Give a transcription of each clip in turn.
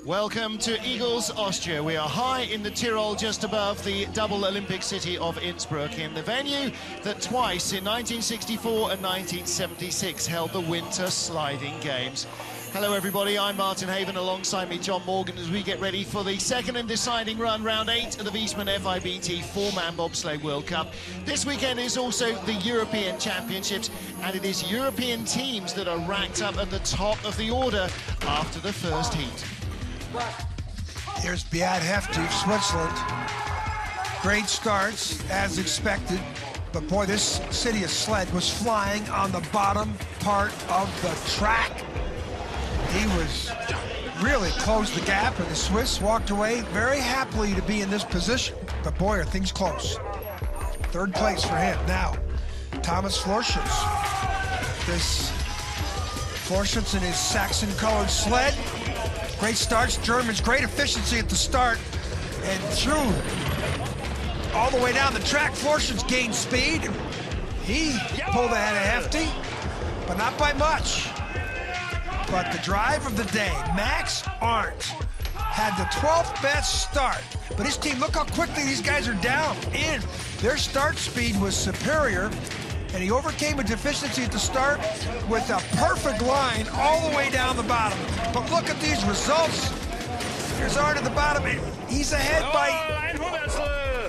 Welcome to Igls, Austria. We are high in the Tyrol, just above the double Olympic city of Innsbruck, in the venue that twice in 1964 and 1976 held the Winter Sliding Games. Hello everybody, I'm Martin Haven, alongside me John Morgan, as we get ready for the second and deciding run, round 8 of the Wiesmann FIBT 4-Man Bobsleigh World Cup. This weekend is also the European Championships, and it is European teams that are ranked up at the top of the order after the first heat. Here's Beat Hefty of Switzerland. Great starts, as expected. But boy, this city of sled was flying on the bottom part of the track. He was really closed the gap, and the Swiss walked away very happily to be in this position. But boy, are things close. Third place for him. Now, Thomas Florschutz. This Florschutz in his Saxon-colored sled. Great starts, Germans, great efficiency at the start, and through all the way down the track. Florschutz gained speed. He pulled ahead of Hefty, but not by much. But the drive of the day, Max Arndt had the 12th best start, but his team, look how quickly these guys are down in. Their start speed was superior, and he overcame a deficiency at the start with a perfect line all the way down the bottom. But look at these results. Here's Arndt at the bottom. He's ahead by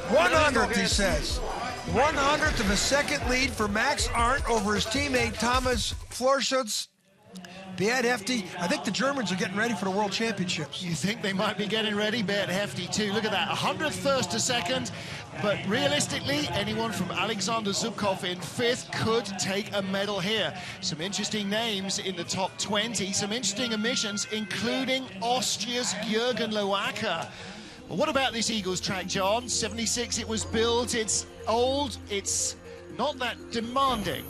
100th, he says. 100th of a second lead for Max Arndt over his teammate Thomas Florschutz. Beat Hefty, I think the Germans are getting ready for the World Championships. You think they might be getting ready? Beat Hefty too. Look at that, 100th first to second. But realistically, anyone from Alexander Zubkov in 5th could take a medal here. Some interesting names in the top 20, some interesting omissions, including Austria's Jürgen Loacker. Well, what about this Igls track, John? 76 it was built, it's old, it's not that demanding.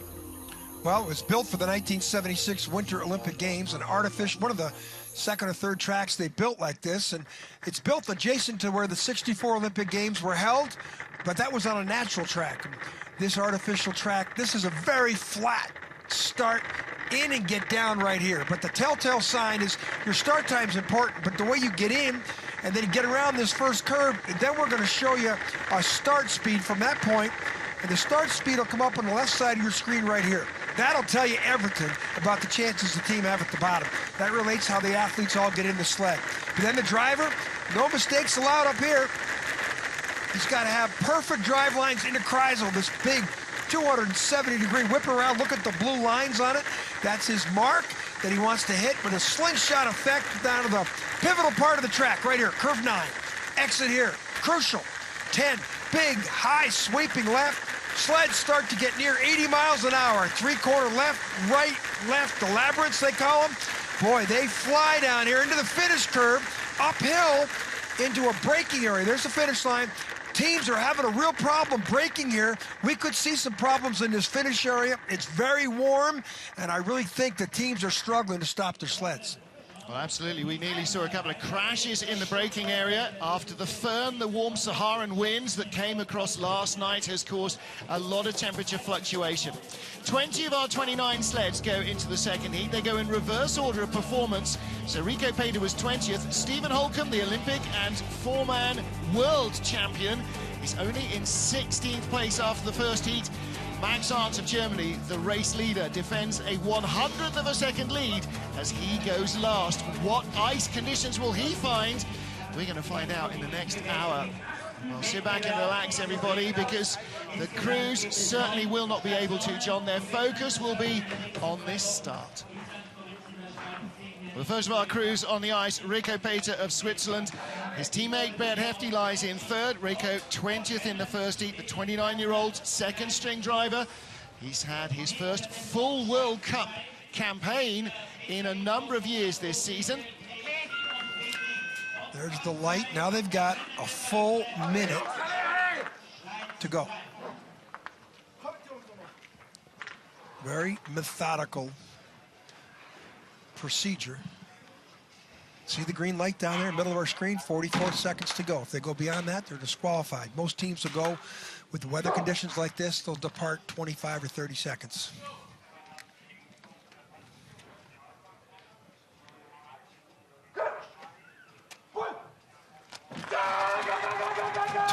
Well, it was built for the 1976 Winter Olympic Games, an artificial, one of the second or third tracks they built like this, and it's built adjacent to where the 64 Olympic Games were held, but that was on a natural track. This artificial track, this is a very flat start in and get down right here. But the telltale sign is your start time's important, but the way you get in and then get around this first curve, and then we're going to show you a start speed from that point, and the start speed will come up on the left side of your screen right here. That'll tell you everything about the chances the team have at the bottom. That relates how the athletes all get in the sled. But then the driver, no mistakes allowed up here. He's got to have perfect drive lines into Kreisel, this big 270-degree whip around. Look at the blue lines on it. That's his mark that he wants to hit with a slingshot effect down to the pivotal part of the track right here. Curve 9, exit here, crucial. 10, big, high, sweeping left. Sleds start to get near 80 miles an hour. 3/4 left, right, left, the labyrinths they call them. Boy, they fly down here into the finish curve, uphill into a braking area. There's the finish line. Teams are having a real problem braking here. We could see some problems in this finish area. It's very warm, and I really think the teams are struggling to stop their sleds. Well, absolutely. We nearly saw a couple of crashes in the braking area after the firm, the warm Saharan winds that came across last night has caused a lot of temperature fluctuation. 20 of our 29 sleds go into the second heat. They go in reverse order of performance. So Rico Pater was 20th. Stephen Holcomb, the Olympic and 4-man world champion, is only in 16th place after the first heat. Max Arndt of Germany, the race leader, defends a 100th of a second lead as he goes last. What ice conditions will he find? We're going to find out in the next hour. Well, sit back and relax, everybody, because the crews certainly will not be able to, John. Their focus will be on this start. Well, the first of our crews on the ice, Rico Pater of Switzerland. His teammate Beat Hefty lies in 3rd. Rico 20th in the first heat, the 29-year-old second string driver. He's had his first full World Cup campaign in a number of years this season. There's the light. Now they've got a full minute to go. Very methodical procedure. See the green light down there in the middle of our screen? 44 seconds to go. If they go beyond that, they're disqualified. Most teams will go with weather conditions like this, they'll depart 25 or 30 seconds.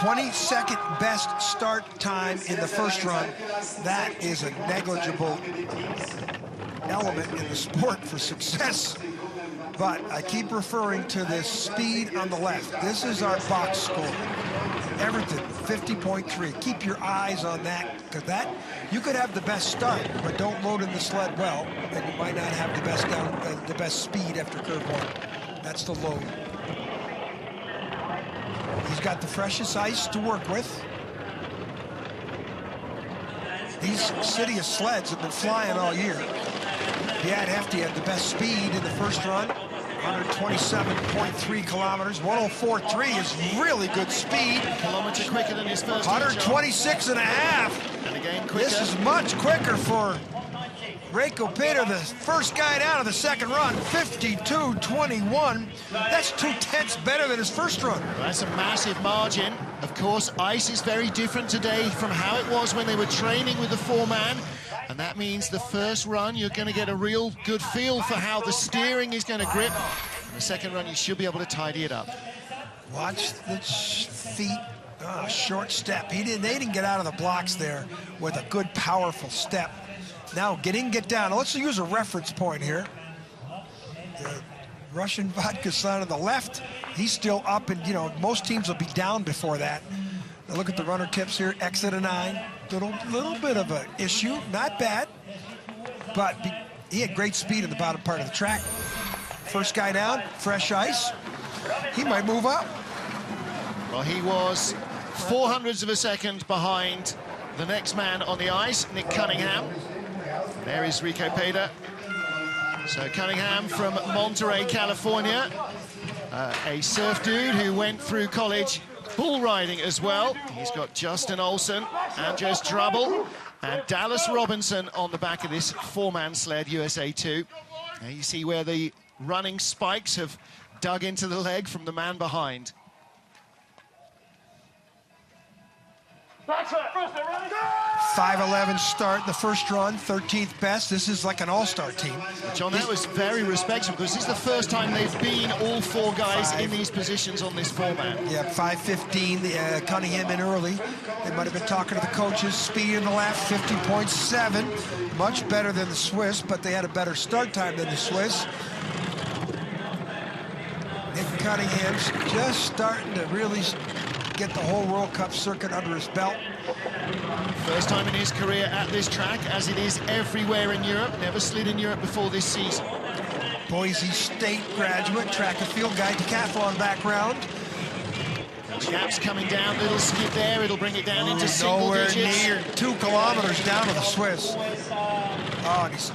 22nd best start time in the first run. That is a negligible element in the sport for success. But I keep referring to this speed on the left. This is our box score. Everton, 50.3. Keep your eyes on that, because that, you could have the best start, but don't load in the sled well, and you might not have the best speed after curve one. That's the load. He's got the freshest ice to work with. These City of sleds have been flying all year. Yad Hefty had the best speed in the first run, 127.3 kilometers. 104.3 is really good speed. A kilometer quicker than his first 126 and a half. And again quicker. This is much quicker for Reiko Peter, the first guy down of the second run, 52.21. That's 2/10 better than his first run. Well, that's a massive margin. Of course, ice is very different today from how it was when they were training with the 4-man. And that means the first run, you're going to get a real good feel for how the steering is going to grip. And the second run, you should be able to tidy it up. Watch the feet. Oh, short step. They didn't get out of the blocks there with a good, powerful step. Now, get in, get down. Let's use a reference point here. The Russian vodka sign on the left, he's still up, and, you know, most teams will be down before that. Now look at the runner tips here, exit a 9. Little bit of an issue, not bad, but he had great speed in the bottom part of the track. First guy down, fresh ice. He might move up. Well, he was 0.04 of a second behind the next man on the ice, Nick Cunningham. There is Rico Peter. So Cunningham from Monterey, California, a surf dude who went through college bull riding as well. He's got Justin Olsen, Andres Drubbel, and Dallas Robinson on the back of this 4-man sled, USA 2. Now you see where the running spikes have dug into the leg from the man behind. 5:11 start, the first run, 13th best. This is like an all-star team. John, that was very respectable, because this is the first time they've been all 4 guys in these positions on this 4-man. Yeah, 5:15, Cunningham in early. They might have been talking to the coaches. Speed in the left, 50.7. Much better than the Swiss, but they had a better start time than the Swiss. Nick Cunningham's just starting to really get the whole World Cup circuit under his belt. First time in his career at this track, as it is everywhere in Europe. Never slid in Europe before this season. Boise State graduate, track and field guy, decathlon background. The gap's coming down, little skid there. It'll bring it down into single digits. Nowhere near 2 kilometers down to the Swiss. Oh, and he's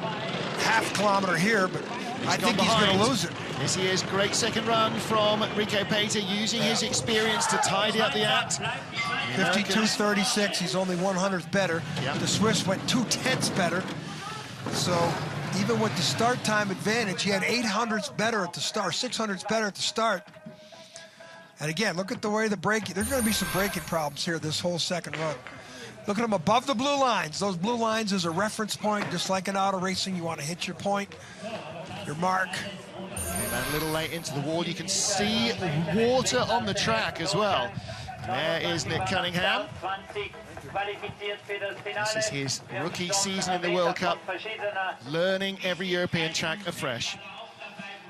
half kilometer here, but I think he's going to lose it. Yes, he is. Great second run from Rico Peter, using his experience to tidy up the act. 52.36, he's only 100th better. Yep. The Swiss went 2/10 better. So even with the start time advantage, he had 800ths better at the start, 600ths better at the start. And again, look at the way the braking, there's going to be some braking problems here this whole second run. Look at them above the blue lines. Those blue lines is a reference point, just like in auto racing. You want to hit your point, your mark. And a little late into the wall, you can see water on the track as well. There is Nick Cunningham. This is his rookie season in the World Cup, learning every European track afresh.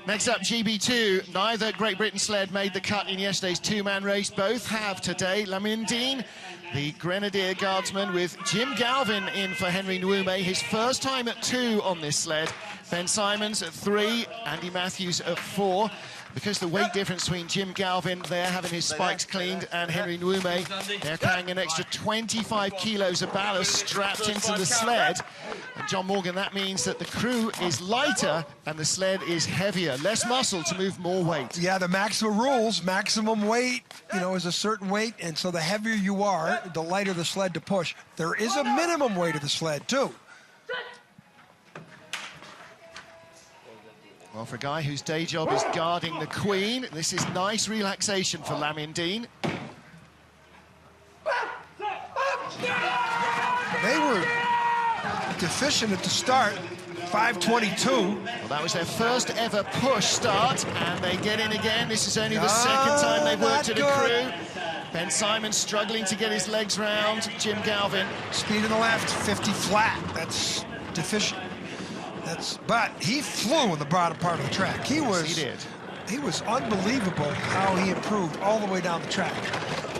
Next up, GB2. Neither Great Britain sled made the cut in yesterday's 2-man race. Both have today. Lamindine, the Grenadier Guardsman, with Jim Galvin in for Henry Nwume. His first time at 2 on this sled. Ben Simons at 3, Andy Matthews at 4. Because the weight difference between Jim Galvin, they're having his spikes cleaned, and Henry Nwume, they're carrying an extra 25 kilos of ballast strapped into the sled. And John Morgan, that means that the crew is lighter and the sled is heavier. Less muscle to move more weight. Yeah, the maximum rules, maximum weight, you know, is a certain weight, and so the heavier you are, the lighter the sled to push. There is a minimum weight of the sled, too. Well, for a guy whose day job is guarding the Queen, this is nice relaxation for Lamindine. They were deficient at the start, 5:22. Well, that was their first ever push start, and they get in again. This is only the second time they've worked at a crew. Ben Simon struggling to get his legs round Jim Galvin. Speed in the left, 50 flat. That's deficient. But he flew in the bottom part of the track. He was unbelievable how he improved all the way down the track.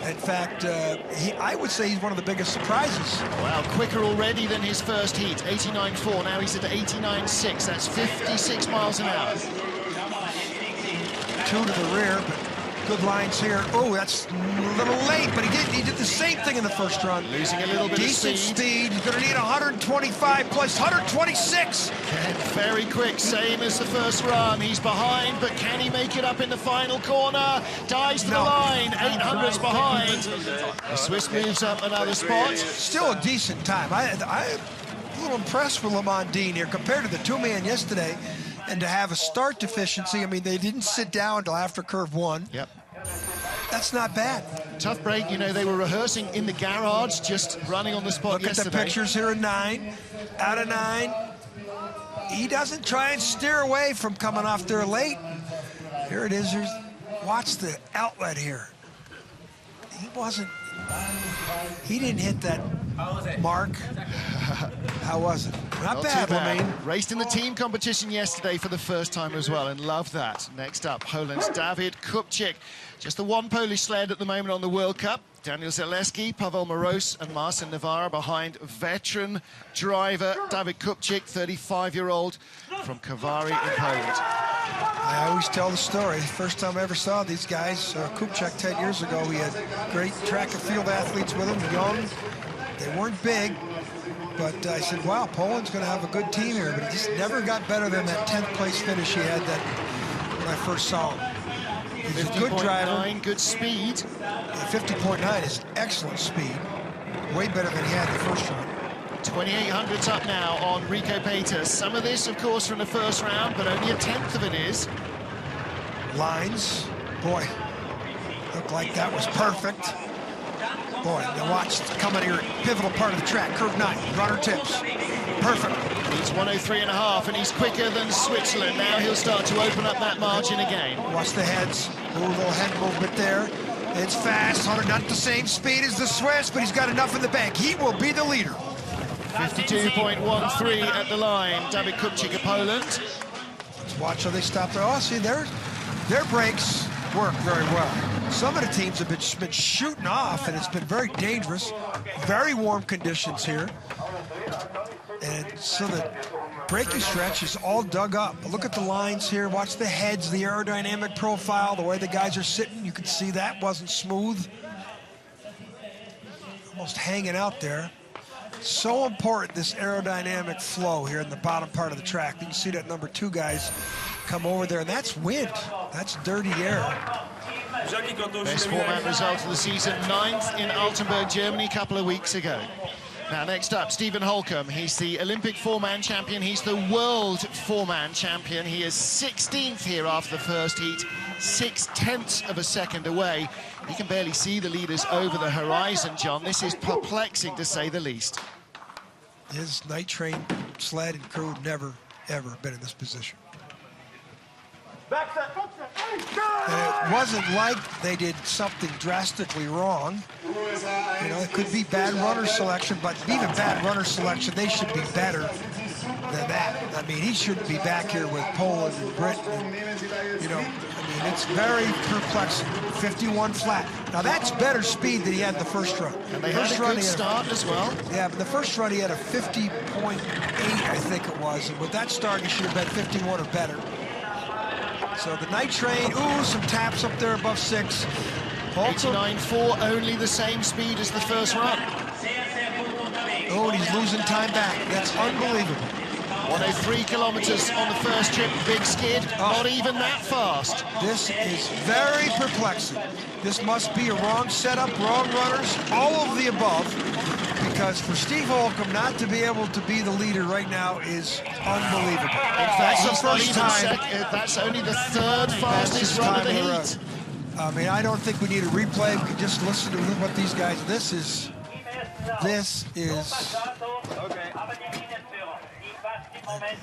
In fact, I would say he's one of the biggest surprises. Wow, quicker already than his first heat, 89.4. Now he's at 89.6. That's 56 miles an hour. 2 to the rear, but good lines here. Oh, that's a little late, but he did the same thing in the first run. Losing a little bit decent of speed. He's going to need 125 plus 126. And very quick, same as the first run. He's behind, but can he make it up in the final corner? Dives to the line, 800s behind. The Swiss moves up another spot. Still a decent time. I'm a little impressed with Lamont Dean here compared to the 2-man yesterday. And to have a start deficiency, I mean, they didn't sit down until after curve 1. Yep. That's not bad. Tough break, you know, they were rehearsing in the garage, just running on the spot yesterday. Look at the pictures here at 9. Out of 9. He doesn't try and steer away from coming off there late. Here it is. Watch the outlet here. He didn't hit that mark. How was it? Not bad, Lamine. Raced in the team competition yesterday for the first time as well, and loved that. Next up, Poland's Dawid Kupczyk. Just the one Polish sled at the moment on the World Cup. Daniel Zaleski, Paweł Moroz, and Marcin Navarra behind veteran driver Dawid Kupczyk, 35-year-old from Kowary in Poland. I always tell the story. First time I ever saw these guys, Kupczyk 10 years ago, we had great track and field athletes with him, young. They weren't big, but I said, wow, Poland's going to have a good team here, but he just never got better than that 10th place finish he had when I first saw him. He's a good driver. Good speed. 50.9 is excellent speed. Way better than he had the first run. 2800s up now on Rico Pater. Some of this, of course, from the first round, but only a 10th of it is. Lines. Boy, looked like that was perfect. Boy, now watch coming here, pivotal part of the track, curve 9, runner tips. Perfect. He's 103.5, and he's quicker than Switzerland. Now he'll start to open up that margin again. Watch the heads. Ooh, little head movement there. It's fast. Hunter not the same speed as the Swiss, but he's got enough in the bank. He will be the leader. 52.13 at the line. Dawid Kupczyk of Poland. Let's watch how they stop there. Oh, see, their brakes work very well. Some of the teams have been shooting off, and it's been very dangerous. Very warm conditions here. And so the braking stretch is all dug up. But look at the lines here. Watch the heads, the aerodynamic profile, the way the guys are sitting. You can see that wasn't smooth. Almost hanging out there. So important, this aerodynamic flow here in the bottom part of the track. You can see that number 2 guys come over there, and that's wind. That's dirty air. Best 4-man result of the season, 9th in Altenburg, Germany, a couple of weeks ago. Now, next up, Stephen Holcomb. He's the Olympic 4-man champion. He's the world 4-man champion. He is 16th here after the first heat, 6/10 of a second away. You can barely see the leaders over the horizon, John. This is perplexing, to say the least. His night train sled and crew never, ever been in this position. And it wasn't like they did something drastically wrong. You know, it could be bad runner selection, but even bad runner selection, they should be better than that. I mean, he shouldn't be back here with Poland and Britain. And, you know, I mean, it's very perplexing. 51 flat. Now, that's better speed than he had in the first run. And they had a good start as well. Yeah, but the first run he had a 50.8, I think it was. And with that start, he should have been 51 or better. So the night train, ooh, some taps up there above 6. 89.4, only the same speed as the first run. Oh, and he's losing time back. That's unbelievable. 103 kilometers on the first trip, big skid, not even that fast. This is very perplexing. This must be a wrong setup, wrong runners, all of the above, because for Steve Holcomb not to be able to be the leader right now is unbelievable. In fact, that's the first time. That's only the 3rd fastest run of the heat. I mean, I don't think we need a replay. We can just listen to what these guys. This is.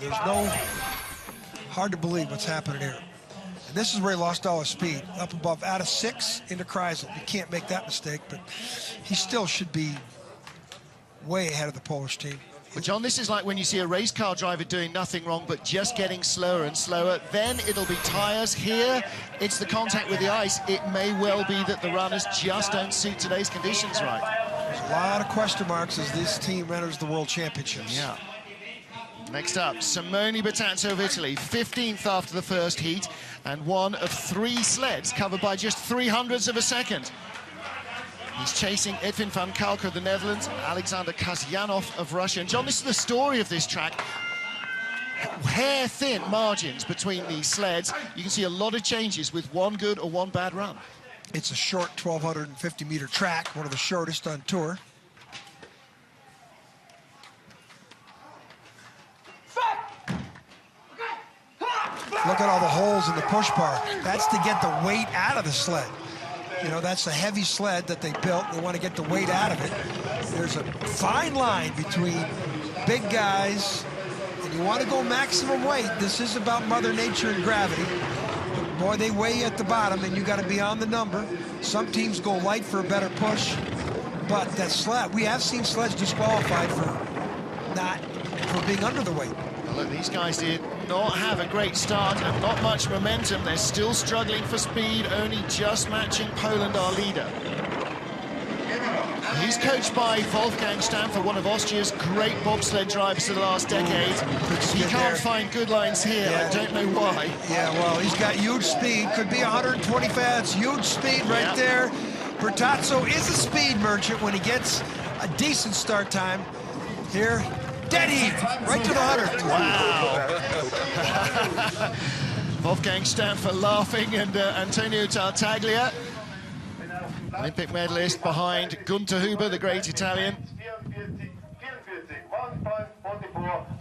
There's no hard to believe what's happening here. And this is where he lost all his speed. Up above, out of 6 into Kreisel. You can't make that mistake, but he still should be way ahead of the Polish team. But John, this is like when you see a race car driver doing nothing wrong, but just getting slower and slower. Then it'll be tyres. Here, it's the contact with the ice. It may well be that the runners just don't suit today's conditions right. There's a lot of question marks as this team enters the World Championships. Yeah. Next up, Simone Bertazzo of Italy, 15th after the first heat, and one of 3 sleds covered by just 0.03 of a second. He's chasing Edwin van Kalker of the Netherlands, Alexander Kasyanov of Russia. And John, this is the story of this track. Hair-thin margins between these sleds. You can see a lot of changes with one good or one bad run. It's a short 1,250-meter track, one of the shortest on tour. Look at all the holes in the push bar. That's to get the weight out of the sled. You know, that's a heavy sled that they built. They want to get the weight out of it. There's a fine line between big guys, and you want to go maximum weight. This is about Mother Nature and gravity. But boy, they weigh you at the bottom, and you got to be on the number. Some teams go light for a better push, but that sled, we have seen sleds disqualified for being under the weight. Look, these guys did not have a great start and not much momentum. They're still struggling for speed, only just matching Poland, our leader. He's coached by Wolfgang Stampfer, one of Austria's great bobsled drivers of the last decade. He can't find good lines here. Yeah. I don't know why. Yeah, well, he's got huge speed. Could be 120 fast. Huge speed right there. Bertazzo is a speed merchant when he gets a decent start time. Here, dead heat, right to the 100. Wow. Wolfgang Stampfer laughing, and Antonio Tartaglia, Olympic medalist behind Gunther Huber, the great Italian.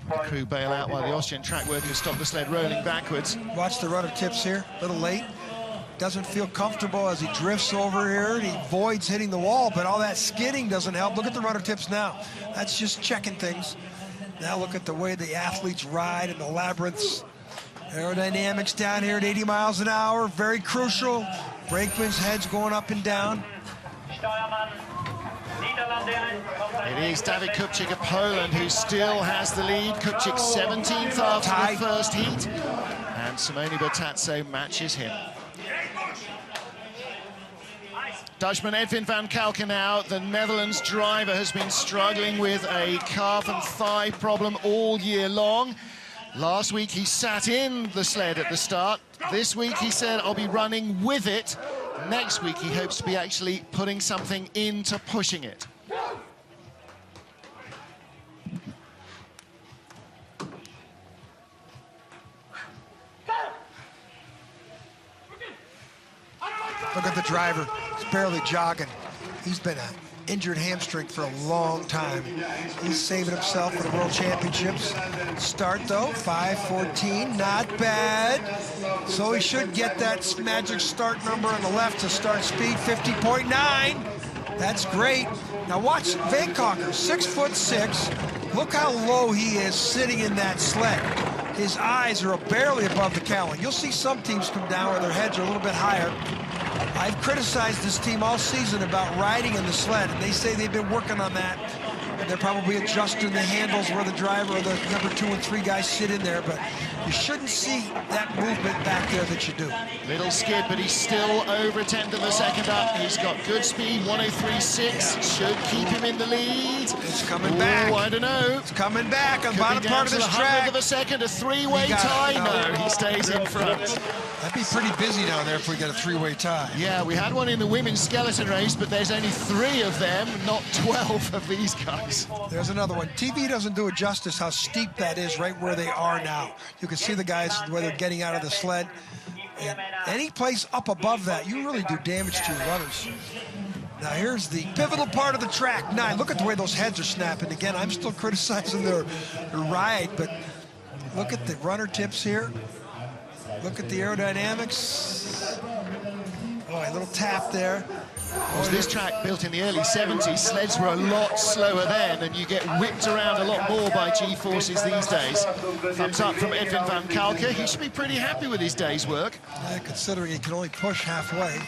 The crew bail out while the Austrian track workers stop the sled rolling backwards. Watch the runner tips here, a little late. Doesn't feel comfortable as he drifts over here, and he avoids hitting the wall, but all that skidding doesn't help. Look at the runner tips now. That's just checking things. Now look at the way the athletes ride in the labyrinths. Aerodynamics down here at 80 miles an hour, very crucial. Brakeman's head's going up and down. It is David Kupczyk of Poland who still has the lead. Kupczyk 17th after the first heat, and Simone Bertazzo matches him. Dutchman Edwin van Kalker now, the Netherlands driver, has been struggling with a calf and thigh problem all year long. Last week he sat in the sled at the start. This week he said, I'll be running with it. Next week he hopes to be actually putting something into pushing it. Look at the driver, he's barely jogging. He's been an injured hamstring for a long time. He's saving himself for the World Championships. Start though, 5:14, not bad. So he should get that magic start number on the left to start speed, 50.9. That's great. Now watch Van Kalker, 6'6". Look how low he is sitting in that sled. His eyes are barely above the cowling. You'll see some teams come down where their heads are a little bit higher. I've criticized this team all season about riding in the sled, and they say they've been working on that. And they're probably adjusting the handles where the driver or the number 2 and 3 guys sit in there, but you shouldn't see that movement back there that you do. Little skid, but he's still over a tenth of a second up. He's got good speed, 103.6, should keep him in the lead. It's coming back. I don't know. It's coming back on the bottom part of this track. 100th of a second, a three-way tie. No, he stays in front. That'd be pretty busy down there if we get a 3-way tie. Yeah, we had one in the women's skeleton race, but there's only 3 of them, not 12 of these guys. There's another one. TV doesn't do it justice how steep that is right where they are now. You can see the guys where they're getting out of the sled. And any place up above that, you really do damage to your runners. Now here's the pivotal part of the track, 9. Look at the way those heads are snapping. Again, I'm still criticizing their ride, but look at the runner tips here. Look at the aerodynamics. Oh, a little tap there. Was this track built in the early 70s? Sleds were a lot slower then, and you get whipped around a lot more by G-forces these days. Thumbs up from Edwin van Kalker. He should be pretty happy with his day's work. Yeah, considering he can only push halfway.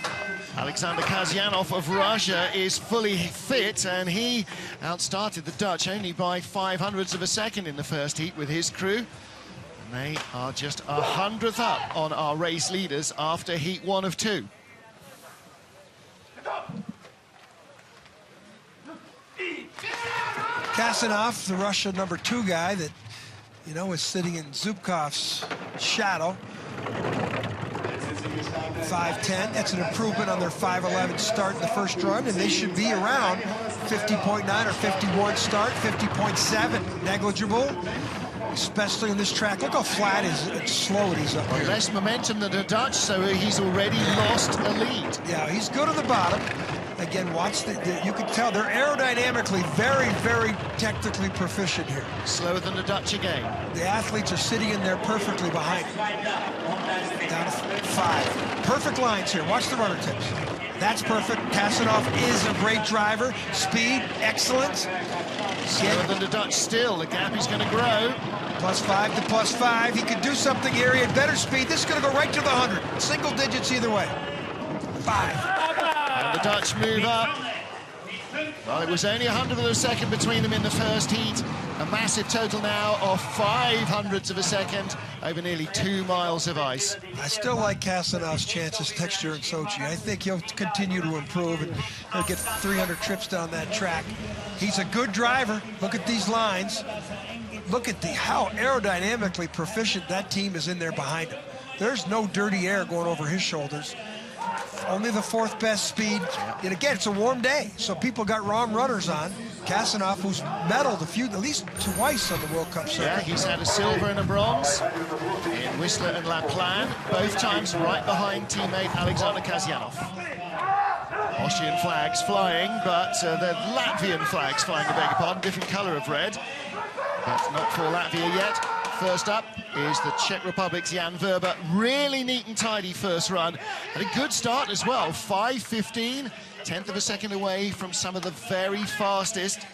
Alexander Kasyanov of Russia is fully fit, and he outstarted the Dutch only by 0.05 of a second in the first heat with his crew. And they are just 100th up on our race leaders after heat 1 of 2. Kasyanov, the Russian #2 guy that, you know, is sitting in Zubkov's shadow. 5:10, that's an improvement on their 5:11 start in the first run, and they should be around 50.9 or 51 start, 50.7, negligible, especially in this track. Look how flat it's slow it is up here. Less momentum than the Dutch, so he's already lost a lead. Yeah, he's good at the bottom. Again, watch you can tell they're aerodynamically very, very technically proficient here. Slower than the Dutch again. The athletes are sitting in there perfectly behind him. Down to 5. Perfect lines here. Watch the runner tips. That's perfect. Kasyanov is a great driver. Speed, excellent. Slower than the Dutch still. The gap is going to grow. +5 to +5. He could do something here. He had better speed. This is going to go right to the 100. Single digits either way. 5. And the Dutch move up. Well, it was only 100th of a second between them in the first heat. A massive total now of 0.05 of a second over nearly 2 miles of ice. I still like Kasyanov's chances next year in Sochi. I think he'll continue to improve, and he'll get 300 trips down that track. He's a good driver. Look at these lines. Look at how aerodynamically proficient that team is in there behind him. There's no dirty air going over his shoulders. Only the 4th best speed. And again, it's a warm day, so people got wrong runners on. Kasyanov, who's medaled at least twice on the World Cup circuit. Yeah, he's had a silver and a bronze in Whistler and La Plagne, both times right behind teammate Alexander Kasyanov. Austrian flags flying, but the Latvian flags flying, I beg your pardon, different colour of red, but not for Latvia yet. First up is the Czech Republic's Jan Verba. Really neat and tidy first run. And a good start as well. 5:15, 1/10 of a second away from some of the very fastest.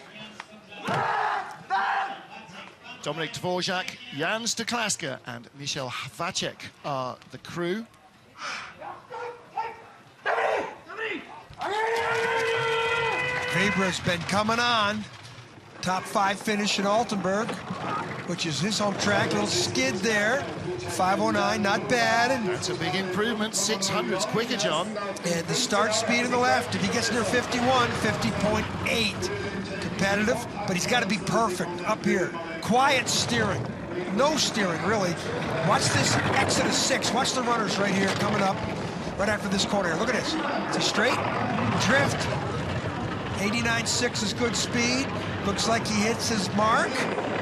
Dominik Dvorak, Jan Stoklaska and Michal Vacek are the crew. Weber's been coming on. Top 5 finish in Altenburg, which is his home track. Little skid there. 5:09, not bad. And that's a big improvement. 600s quicker, John. And the start speed on the left, if he gets near 51, 50.8. Competitive, but he's got to be perfect up here. Quiet steering. No steering, really. Watch this exit of 6. Watch the runners right here coming up right after this corner here. Look at this. It's a straight drift. 89.6 is good speed. Looks like he hits his mark.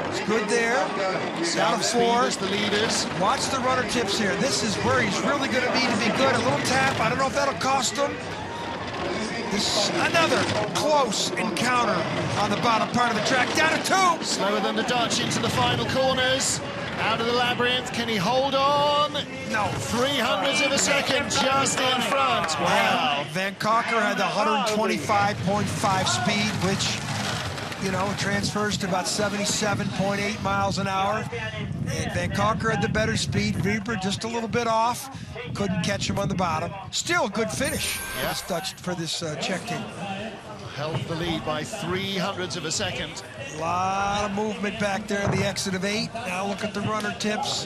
It's good there. Down to 4. The leaders. Watch the runner tips here. This is where he's really going to need to be good. A little tap. I don't know if that'll cost him. This is another close encounter on the bottom part of the track. Down to 2. Slower than the Dutch into the final corners. Out of the labyrinth. Can he hold on? No. 0.03 of a second just in front. Wow. Van Kalker had the 125.5 speed, which, you know, transfers to about 77.8 miles an hour. And Van Kalker had the better speed. Weber just a little bit off. Couldn't catch him on the bottom. Still a good finish for this Czech team. Held the lead by 0.03 of a second. A lot of movement back there in the exit of 8. Now look at the runner tips.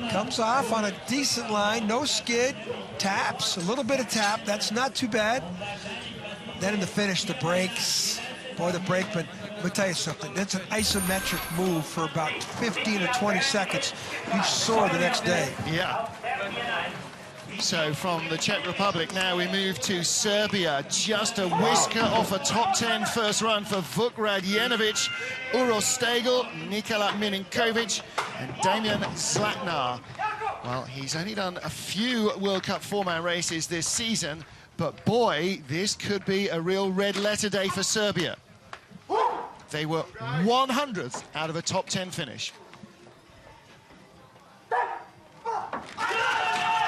Comes off on a decent line. No skid. Taps. A little bit of tap. That's not too bad. Then in the finish, the brakes. Boy, the brakeman. Let me tell you something. That's an isometric move for about 15 or 20 seconds. You soar the next day. Yeah. So from the Czech Republic, now we move to Serbia. Just a whisker off a top 10 first run for Vukrad Jenovic, Uros Stegel, Nikola Mininkovic, and Damian Zlatnar. Well, he's only done a few World Cup 4-man races this season, but boy, this could be a real red letter day for Serbia. They were 100th out of a top 10 finish.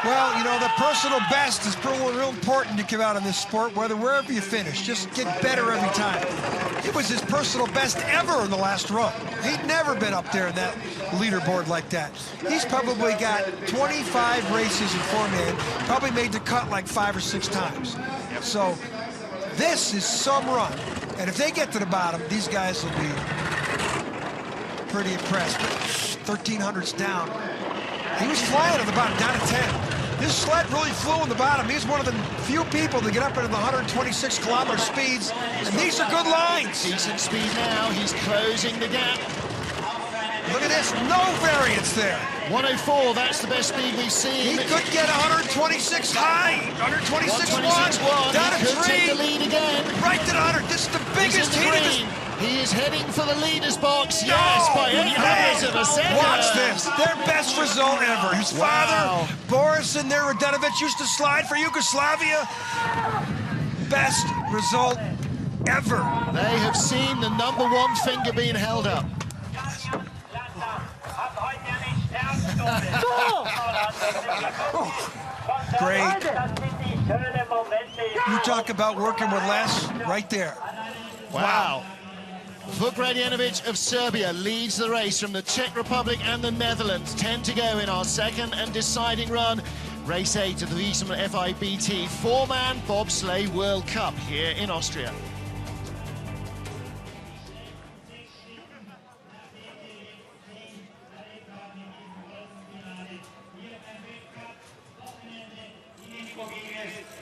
Well, you know, the personal best is real important to come out in this sport, wherever you finish. Just get better every time. It was his personal best ever in the last run. He'd never been up there in that leaderboard like that. He's probably got 25 races in 4-man, probably made the cut like 5 or 6 times. So this is some run. And if they get to the bottom, these guys will be pretty impressed. But 1,300's down. He was flying at the bottom, down to 10. His sled really flew in the bottom. He's one of the few people to get up into the 126-kilometer speeds, and these are good lines. Decent speed now. He's closing the gap. Look at this, no variance there. 104, that's the best speed we've seen. He could get 126 high, 126.1, down to 3. Could take the lead again. Right to the 100. This is the biggest heat of his... He is heading for the leader's box, yes, by 800 of a second. Watch this, their best result ever. His father, Boris, and their Radenovich used to slide for Yugoslavia. Best result ever. They have seen the #1 finger being held up. Great. You talk about working with less, right there. Wow. Vuk Radjanovic of Serbia leads the race from the Czech Republic and the Netherlands. 10 to go in our second and deciding run. Race 8 of the Wiesmann FIBT 4-Man Bobsleigh World Cup here in Austria.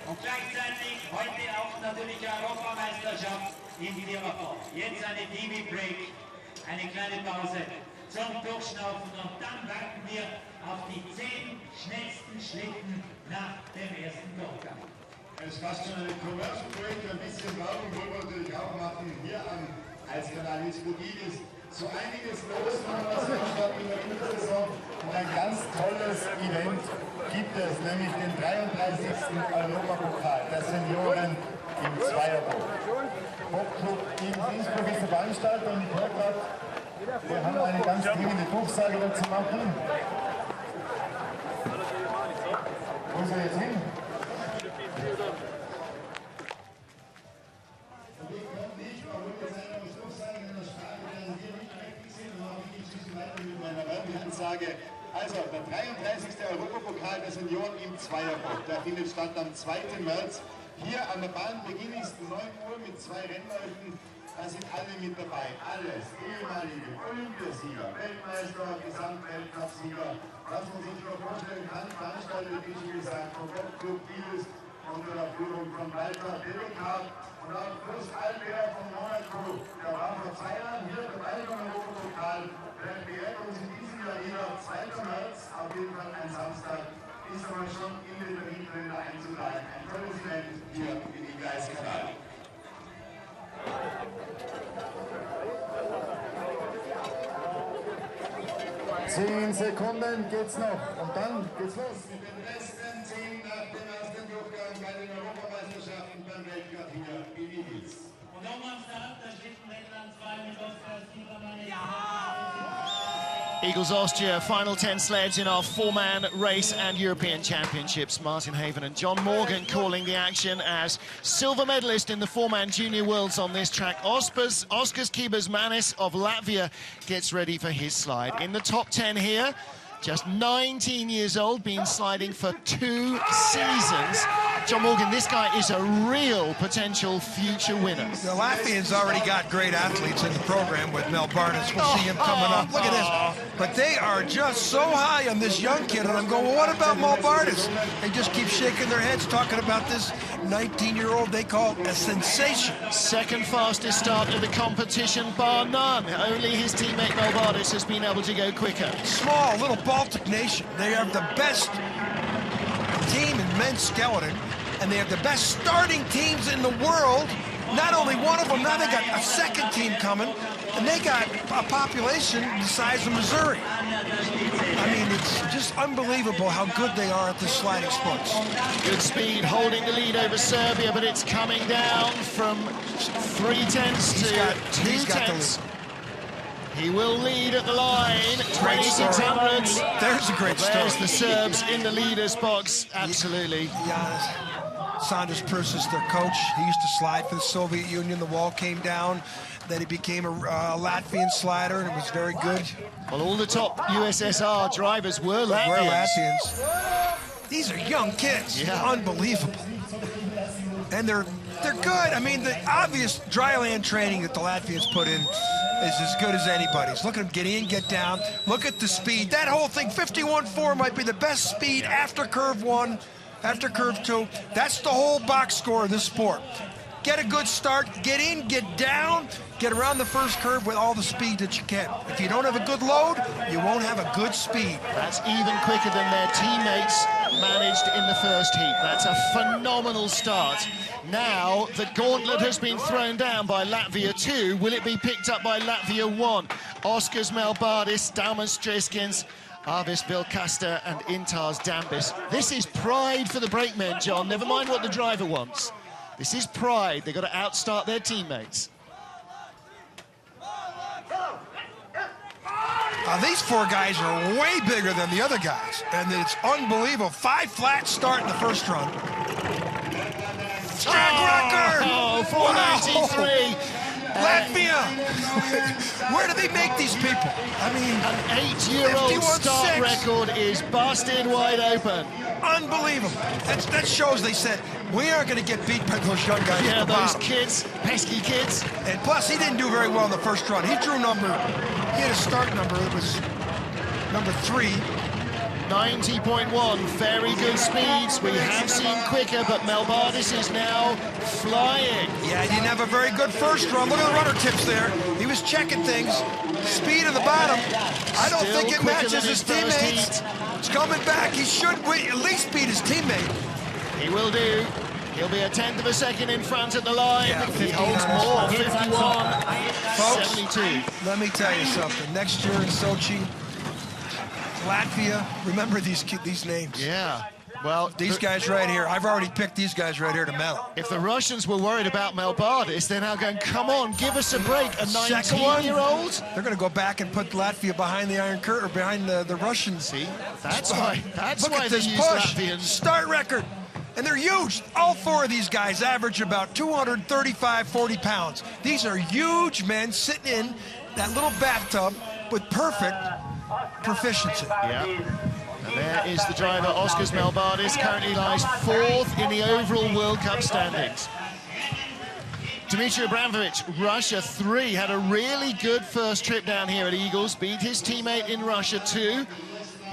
Und gleichzeitig heute auch natürlich die Europameisterschaft in Tirol. Jetzt eine TV-Break, eine kleine Pause zum Durchschnaufen und dann warten wir auf die 10 schnellsten Schlitten nach dem ersten Durchgang. Es ist fast schon eine Commercial Break, ein bisschen Werbung wollen wir natürlich auch machen hier als Kanal Igls. So einiges los, was wir in der Wintersaison und ein ganz tolles Event gibt es, nämlich den 33. Europapokal der Senioren im Zweierbob. Bobclub in Innsbruck ist der Veranstalter und ich höre gerade, wir haben eine ganz dringende Durchsage dazu machen. Wo ist er jetzt hin? Also, der 33. Europapokal der Senioren im Zweierbob, der findet statt am 2. März. Hier an der Bahnbeginn ist 9 Uhr mit 2 Rennläufen. Da sind alle mit dabei. Alles. Ehemalige Olympiasieger, Weltmeister, Gesamtweltcupsieger. Was man sich noch vorstellen kann, veranstaltet, wie schon gesagt, vom Bobclub Igls unter der Führung von Walter Dedekat und auch Chris Albert von Monaco. Der war vor 2 Jahren hier dabei beim Europapokal. Wir werden uns in diesem Jahr wieder 2. März, auf jeden Fall ein Samstag, ist aber schon in den Terminkalender einzutragen. Ein tolles Event hier im Igls-Kanal. 10 Sekunden geht's noch und dann geht's los mit den besten 10 nach dem ersten Durchgang bei den Europameisterschaften beim Weltcup hier in Igls. Und oben am Start, da steht Lettland 2 mit Oskar Silbermann. Igls Austria, final 10 sleds in our 4-man race and European Championships. Martin Haven and John Morgan calling the action as silver medalist in the 4-man junior worlds on this track. Oskars Kibas-Manis of Latvia gets ready for his slide. In the top 10 here, just 19 years old, been sliding for 2 seasons. John Morgan, this guy is a real potential future winner. The Latvians already got great athletes in the program with Mel Barnes. We'll see him coming up. Look at this. But they are just so high on this young kid. And I'm going, well, what about Mel Barnes? They just keep shaking their heads talking about this 19-year-old they call a sensation. Second fastest start of the competition, bar none. Only his teammate Mel Barnes has been able to go quicker. Small, little Baltic nation. They have the best team in men's skeleton, and they have the best starting teams in the world. Not only one of them, now they got a second team coming, and they got a population the size of Missouri. I mean, it's just unbelievable how good they are at the sliding sports. Good speed, holding the lead over Serbia, but it's coming down from 3/10 to 2/10. He will lead at the line, 2600. There's a great start. There's the Serbs in the leader's box, absolutely. Sanders Prus is their coach. He used to slide for the Soviet Union. The wall came down. Then he became a Latvian slider, and it was very good. Well, all the top USSR drivers were Latvians. These are young kids. Yeah. Unbelievable. And they're good. I mean, the obvious dry land training that the Latvians put in is as good as anybody's. Look at them get in, get down. Look at the speed. That whole thing, 51.4 might be the best speed after curve 1, after curve 2. That's the whole box score of this sport. Get a good start, get in, get down, get around the first curve with all the speed that you can. If you don't have a good load, you won't have a good speed. That's even quicker than their teammates managed in the first heat. That's a phenomenal start. Now, the gauntlet has been thrown down by Latvia 2. Will it be picked up by Latvia 1? Oskars Melbardis, Daumas Streskins, Arvis Vilkasta and Intars Dambis. This is pride for the brakemen, John. Never mind what the driver wants. This is pride. They've got to outstart their teammates. These 4 guys are way bigger than the other guys, and it's unbelievable. 5 flat start in the first run. Track record! Oh, 493. Latvia! Where do they make these people? I mean, an 8-year-old start record is busted wide open. Unbelievable. That shows they said, we aren't going to get beat by those young guys. Yeah, at the those bottom. kids, pesky kids. And plus, he didn't do very well in the first run. He drew he had a start number that was number 3. 90.1, very good speeds. We have seen quicker, but Melbardis is now flying. Yeah, he didn't have a very good first run. Look at the runner tips there. He was checking things. Speed of the bottom. I don't think it matches his teammates. It's coming back. He should at least beat his teammate. He will do. He'll be a 1/10 of a second in front at the line. Yeah, he holds more, 51, Folks, 72. Let me tell you something. Next year in Sochi, Latvia, remember these names. Yeah. Well, these guys right here, I've already picked these guys right here to medal. If the Russians were worried about Melbardis, they're now going, come on, give us a break. A 19-year-old? They're going to go back and put Latvia behind the Iron Curtain, or behind the Russians. See, that's why. That's why they use push. Latvians. Start record. And they're huge. All 4 of these guys average about 235, 40 pounds. These are huge men sitting in that little bathtub with perfect proficiency. Yeah. And there is the driver, Oskars Melbardis, currently lies 4th in the overall World Cup standings. Dmitry Abramovich, Russia 3, had a really good first trip down here at Igls, beat his teammate in Russia 2.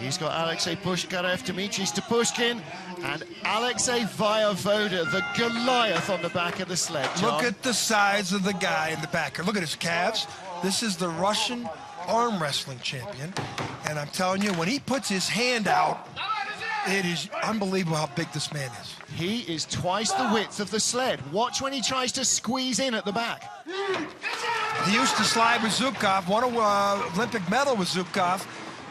He's got Alexei Pushkarev, Dmitry Stepushkin, and Alexei Voyevoda, the Goliath on the back of the sled, John. Look at the size of the guy in the back. Look at his calves. This is the Russian arm wrestling champion. And I'm telling you, when he puts his hand out, it is unbelievable how big this man is. He is twice the width of the sled. Watch when he tries to squeeze in at the back. He used to slide with Zubkov, won an Olympic medal with Zubkov,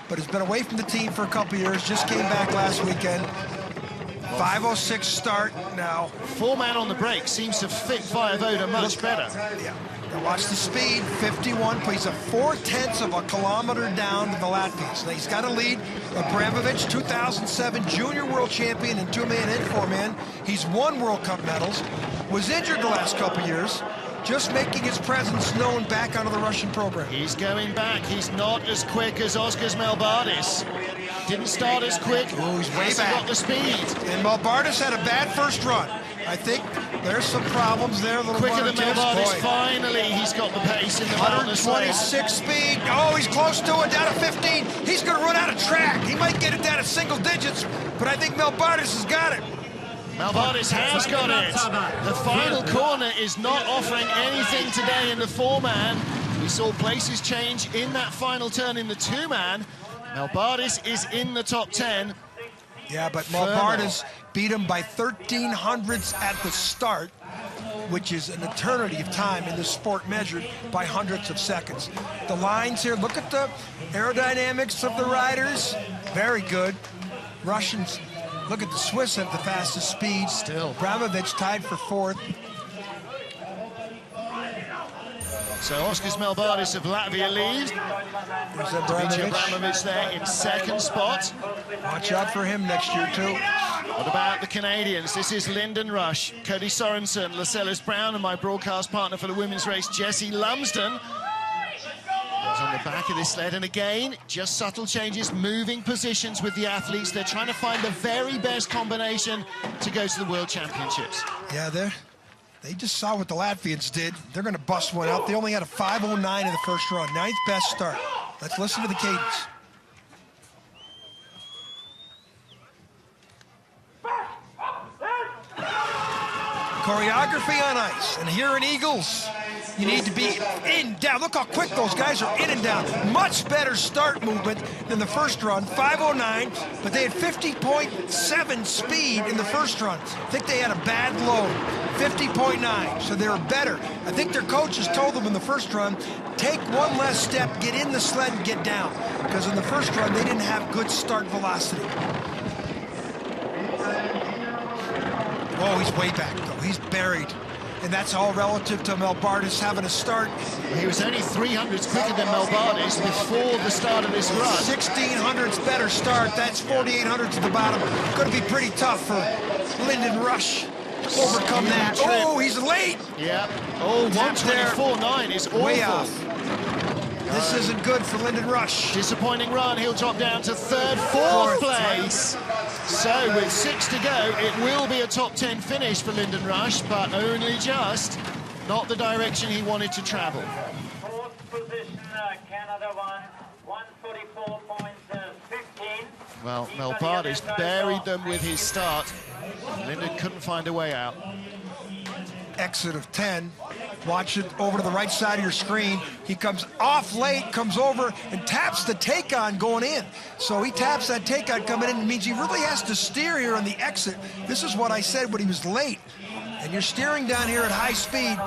but has been away from the team for a couple years, just came back last weekend. 5:06 start now. 4-man on the brake seems to fit Voyevoda much better. Yeah. Now watch the speed, 51, he's a 4/10 of a kilometer down to the Latvians. Now he's got a lead. Abramovich, 2007 junior world champion in 2-man and 4-man. He's won World Cup medals, was injured the last couple years, just making his presence known back onto the Russian program. He's going back. He's not as quick as Oskars Melbardis. Didn't start as quick. Oh, he's way back. Got the speed. And Melbardis had a bad first run. I think there's some problems there. Quicker than Melbardis. Finally, he's got the pace in the mountainous lane. 126 speed. Oh, he's close to it, down to 15. He's going to run out of track. He might get it down to single digits, but I think Melbardis has got it. Melbardis has got it. The final corner is not offering anything today in the 4-man. We saw places change in that final turn in the 2-man. Melbardis is in the top 10. Yeah, but Melbardis beat him by 1300ths at the start, which is an eternity of time in this sport measured by hundredths of seconds. The lines here, look at the aerodynamics of the riders. Very good. Russians, look at the Swiss have the fastest speed. Still. Abramovich tied for 4th. So Oskars Melbardis of Latvia leads. There's Dimitri Abramovich. Abramovich there in second spot. Watch out for him next year, too. What about the Canadians? This is Lyndon Rush, Cody Sorensen, Lascelles Brown, and my broadcast partner for the women's race, Jessie Lumsden. Is on the back of this sled, and again, just subtle changes, moving positions with the athletes. They're trying to find the very best combination to go to the World Championships. Yeah, they just saw what the Latvians did. They're going to bust one out. They only had a 5:09 in the first run, 9th best start. Let's listen to the cadence. Choreography on ice, and here in Igls, you need to be in, down. Look how quick those guys are in and down. Much better start movement than the first run, 5:09, but they had 50.7 speed in the first run. I think they had a bad load, 50.9, so they were better. I think their coaches told them in the first run, take one less step, get in the sled and get down, because in the first run, they didn't have good start velocity. Oh, he's way back, though. He's buried. And that's all relative to Melbardis having a start. He was only 300s quicker than Melbardis before the start of this run. 1600s better start. That's 4800s at the bottom. Going to be pretty tough for Lyndon Rush to overcome that. Oh, he's late. Yeah. Oh, 124.9 is awful. Way off. This isn't good for Lyndon Rush. Disappointing run. He'll drop down to fourth place. So with 6 to go, it will be a top 10 finish for Lyndon Rush, but only just not the direction he wanted to travel. Fourth position, Canada won, 144.15. Well, Melbardis buried them with his start. Lyndon couldn't find a way out. Exit of 10. Watch it over to the right side of your screen. He comes off late, comes over and taps the take-on going in. So he taps that take-on coming in. It means he really has to steer here on the exit. This is what I said when he was late. And you're steering down here at high speed.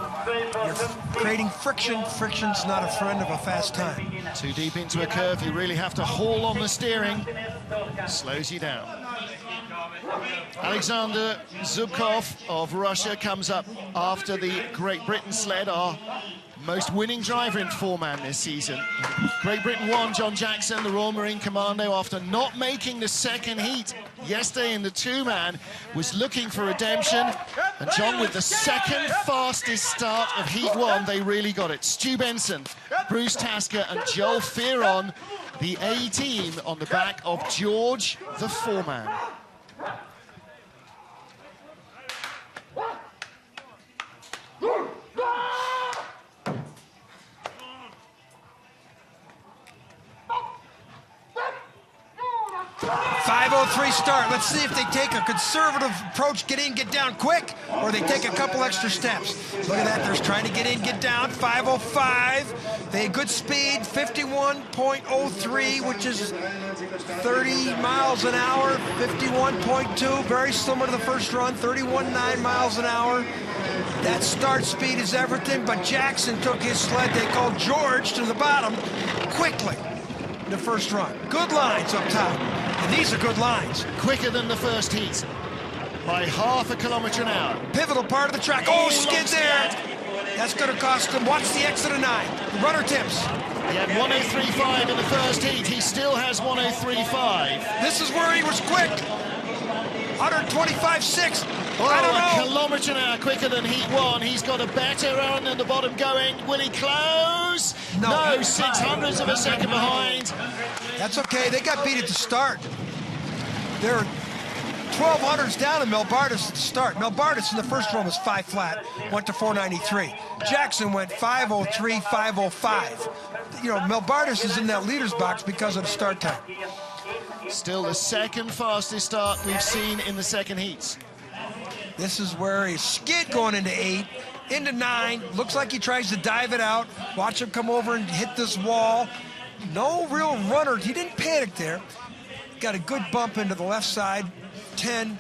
You're creating friction. Friction's not a friend of a fast time. Too deep into a curve, you really have to haul on the steering. Slows you down. Alexander Zubkov of Russia comes up after the Great Britain sled, our most winning driver in 4-man this season. Great Britain won. John Jackson, the Royal Marine Commando, after not making the second heat yesterday in the 2-man, was looking for redemption. And John, with the second fastest start of Heat 1, they really got it. Stu Benson, Bruce Tasker and Joel Fearon, the A-team on the back of George, the 4-man. .503 start. Let's see if they take a conservative approach, get in, get down quick, or they take a couple extra steps. Look at that, they're trying to get in, get down. 5:05. They had good speed, 51.03, which is 30 miles an hour. 51.2, very similar to the first run, 31.9 miles an hour. That start speed is everything, but Jackson took his sled, they called George, to the bottom quickly in the first run. Good lines up top. And these are good lines. Quicker than the first heat by half a kilometre an hour. Pivotal part of the track. Oh, skid there. That's going to cost him. Watch the exit of 9. The runner tips. He had 103.5 in the first heat. He still has 103.5. This is where he was quick. 125.6. Oh, I don't know. A kilometre an hour quicker than Heat 1. He's got a better run at the bottom going. Will he close? No, 600ths of a second behind. That's okay. They got beat at the start. They're 1200s down in Melbardis at the start. Melbardis in the first run was 5 flat, went to 493. Jackson went 503, 505. You know, Melbardis is in that leader's box because of the start time. Still the second fastest start we've seen in the second heats. This is where he's skid going into 8, into 9. Looks like he tries to dive it out. Watch him come over and hit this wall. No real runner. He didn't panic there. Got a good bump into the left side. 10.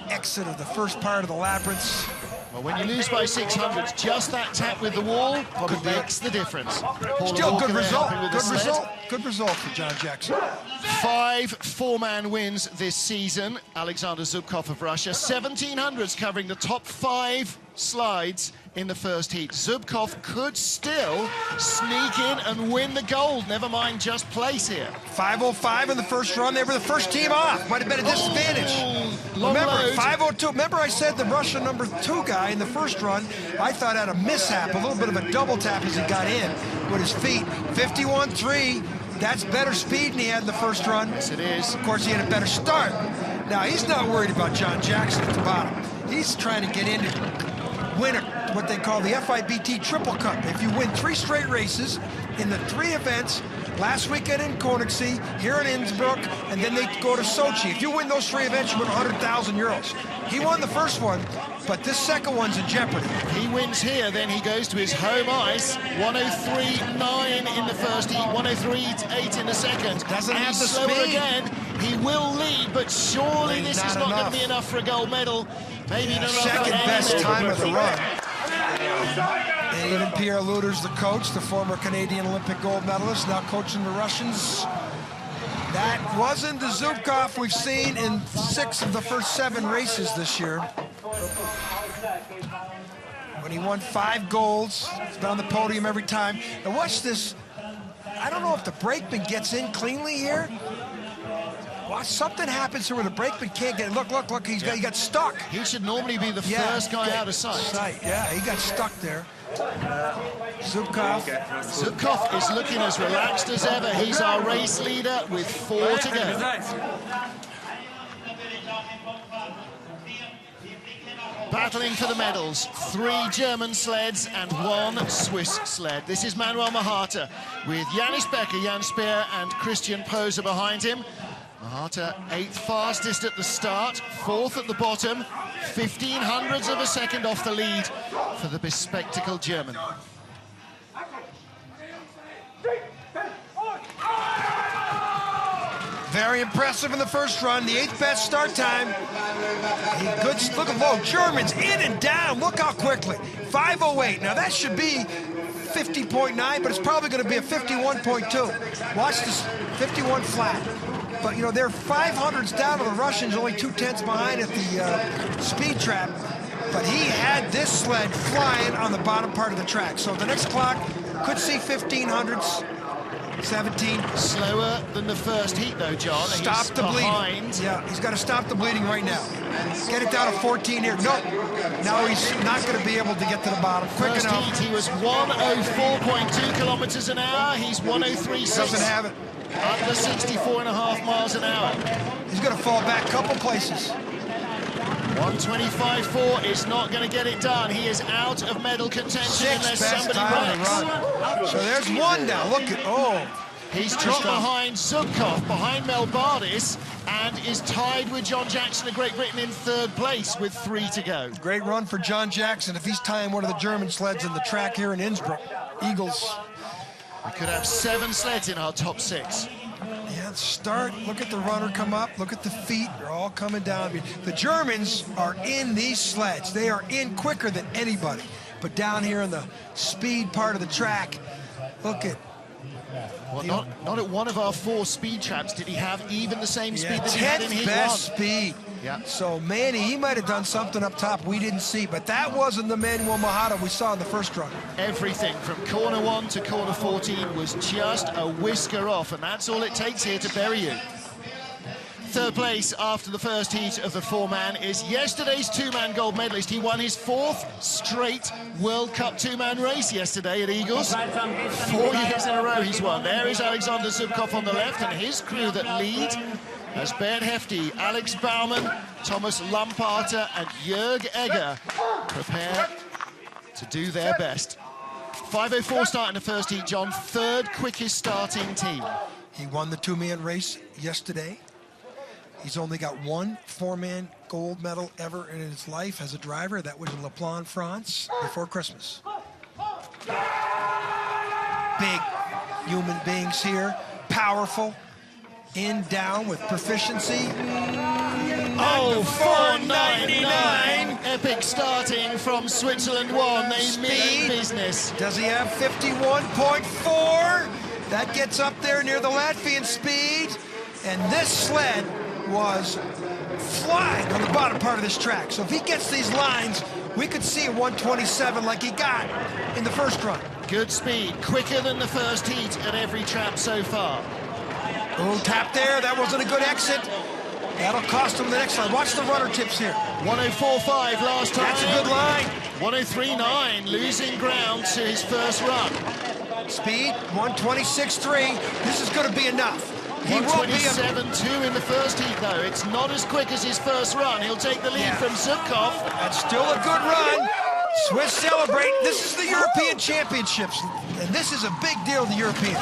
Exit of the first part of the labyrinth. Well, when you lose by 600s, just that tap with the wall probably makes the difference. Still good result. Good result. Good result for John Jackson. 5 4-man wins this season. Alexander Zubkov of Russia. 1700s covering the top 5 slides in the first heat. Zubkov could still sneak in and win the gold, never mind just place here. 5:05 in the first run. They were the first team off. Might have been a disadvantage. Remember, 5:02. Remember I said the Russian number 2 guy in the first run, I thought had a mishap, a little bit of a double tap as he got in with his feet. 51.3. That's better speed than he had in the first run. Yes, it is. Of course, he had a better start. Now, he's not worried about John Jackson at the bottom. He's trying to get into winner, what they call the FIBT Triple Cup. If you win 3 straight races in the 3 events, last weekend in Koenigsee, here in Innsbruck, and then they go to Sochi. If you win those 3 events, you win 100,000 euros. He won the first one, but this second one's in jeopardy. He wins here, then he goes to his home ice. 103.9 in the first heat, 103.8 in the second. Doesn't and have the slower speed. Again. He will lead, but surely this is not going to be enough for a gold medal. Maybe not enough. Second best time of the run. And even Pierre Luder's the coach, the former Canadian Olympic gold medalist, now coaching the Russians. That wasn't the Zubkov we've seen in 6 of the first 7 races this year. When he won 5 golds, he's been on the podium every time. Now watch this. I don't know if the brakeman gets in cleanly here. Watch, something happens here where the brakeman can't get. Look, he got stuck. He should normally be the first guy out of sight. Yeah, he got stuck there. Zubkov is looking as relaxed as ever. He's our race leader with 4 to go. Battling for the medals, 3 German sleds and 1 Swiss sled. This is Manuel Mahata with Janis Becker, Jan Speer and Christian Poser behind him. Mahata 8th fastest at the start, 4th at the bottom, 0.15 of a second off the lead for the bespectacled German. Very impressive in the first run, the 8th best start time. Look at low, Germans in and down, look how quickly. 5:08, now that should be 50.9, but it's probably going to be a 51.2. Watch this, 51 flat. But, you know, they're 500s down to the Russians, only 2/10 behind at the speed trap. But he had this sled flying on the bottom part of the track. So the next clock could see 1500s, 17. Slower than the first heat, though, John. Stop the bleeding. Yeah, he's got to stop the bleeding right now. Get it down to 14 here. Nope. Now he's not going to be able to get to the bottom quick first enough. Heat, he was 104.2 kilometers an hour. He's 103.6. Doesn't have it. Under 64.5 miles an hour. He's going to fall back a couple places. 125.4 is not going to get it done. He is out of medal contention unless somebody breaks. So there's 1 now. Look at, He's dropped behind Zubkov, behind Melbardis, and is tied with John Jackson of Great Britain in 3rd place with 3 to go. Great run for John Jackson if he's tying one of the German sleds in the track here in Innsbruck. Igls. We could have 7 sleds in our top 6. Yeah, start, look at the runner come up, look at the feet, they're all coming down. The Germans are in these sleds. They are in quicker than anybody. But down here in the speed part of the track, look at. Well, not at one of our 4 speed traps did he have even the same speed that he had in his 10th best speed. Yeah. So Manny, he might have done something up top we didn't see, but that wasn't the Manuel Mahata we saw in the first run. Everything from corner 1 to corner 14 was just a whisker off, and that's all it takes here to bury you. 3rd place after the first heat of the 4-man is yesterday's 2-man gold medalist. He won his 4th straight World Cup 2-man race yesterday at Igls. 4 years in a row he's won. There is Alexander Zubkov on the left, and his crew that lead as Bernd Hefty, Alex Baumann, Thomas Lamparter and Jörg Egger prepare to do their best. 5:04 start in the first heat, John. 3rd quickest starting team. He won the 2-man race yesterday. He's only got 1 4-man gold medal ever in his life as a driver. That was in La Plagne, France, before Christmas. Big human beings here, powerful, in, down with proficiency. Oh, 499. Epic starting from Switzerland 1. They mean business. Does he have 51.4? That gets up there near the Latvian speed. And this sled was flying on the bottom part of this track. So if he gets these lines We could see a 127 like he got in the first run. Good speed, quicker than the first heat at every trap so far. Oh, tap there. That wasn't a good exit. That'll cost him the next line. Watch the runner tips here. 104.5 last time. That's a good line. 103.9, losing ground to his first run. Speed, 126.3. This is going to be enough. He will be 127.2 in the first heat, though. It's not as quick as his first run. He'll take the lead from Zubkov. That's still a good run. Swiss celebrate. This is the European Championships, and this is a big deal to the Europeans.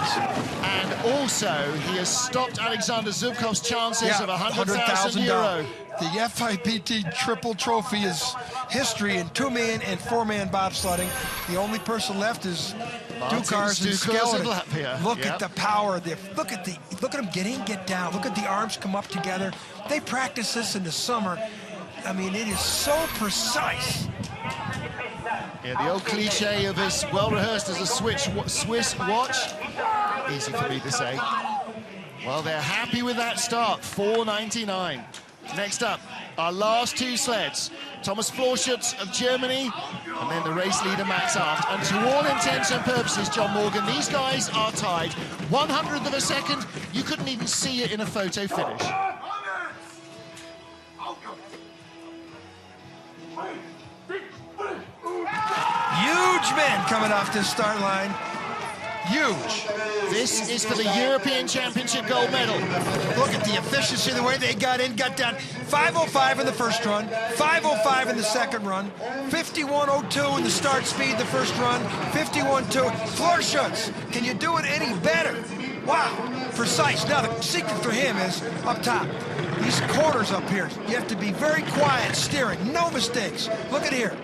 And also, he has stopped Alexander Zubkov's chances of €100,000. The FIBT Triple Trophy is history in 2-man and 4-man bobsledding. The only person left is Dukars and Skeleton. Look at the power. Look at them get in, get down. Look at the arms come up together. They practice this in the summer. I mean, it is so precise. Yeah, the old cliche of as well rehearsed as a Swiss watch. Easy for me to say. Well, they're happy with that start, 4.99. Next up, our last two sleds. Thomas Florschutz of Germany, and then the race leader, Max Arndt. And to all intents and purposes, John Morgan, these guys are tied. 100th of a second, you couldn't even see it in a photo finish. Huge men coming off this start line. Huge. This is for the European Championship gold medal. Look at the efficiency, the way they got in, got down. 5:05 in the first run, 5:05 in the second run, 51:02 in the start speed the first run, 51:2. Florschutz, can you do it any better? Wow, precise. Now the secret for him is up top. These corners up here, you have to be very quiet, steering, no mistakes. Look at here.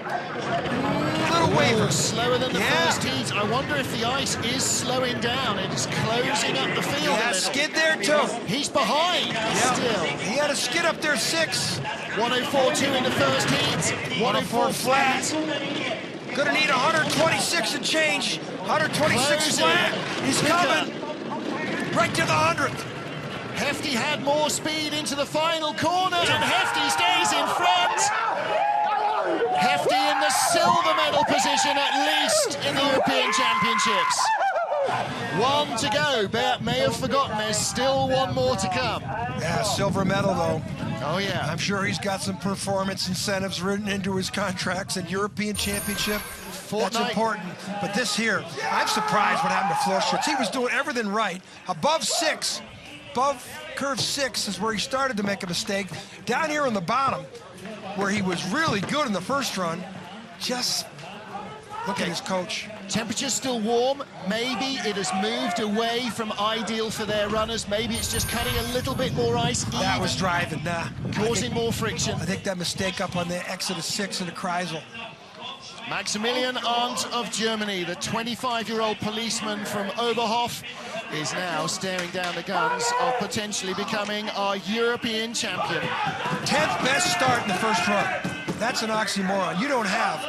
Little waver. Slower than the first heat. I wonder if the ice is slowing down. It is closing up the field a little. Skid there too. He's behind still. He had a skid up there, 6. 104.2 in the first heat. 104 flat. Gonna need 126 and change. 126 flat. He's coming. Right to the 100th. Hefty had more speed into the final corner, and Hefty stays in front. Hefty in the silver medal position, at least in the European Championships. One to go. Bert may have forgotten there's still one more to come. Yeah, silver medal, though. Oh, yeah. I'm sure he's got some performance incentives written into his contracts and European Championship. That's important. But this here, I'm surprised what happened to Florschutz. He was doing everything right. Above 6. Above curve 6 is where he started to make a mistake. Down here on the bottom, where he was really good in the first run, just look at his coach. Temperature's still warm. Maybe it has moved away from ideal for their runners. Maybe it's just cutting a little bit more ice. That was driving, causing more friction. I think that mistake up on the exit of 6 in the Kreisel. Maximilian Arndt of Germany, the 25-year-old policeman from Oberhof, is now staring down the guns of potentially becoming our European champion. 10th best start in the first run. That's an oxymoron. You don't have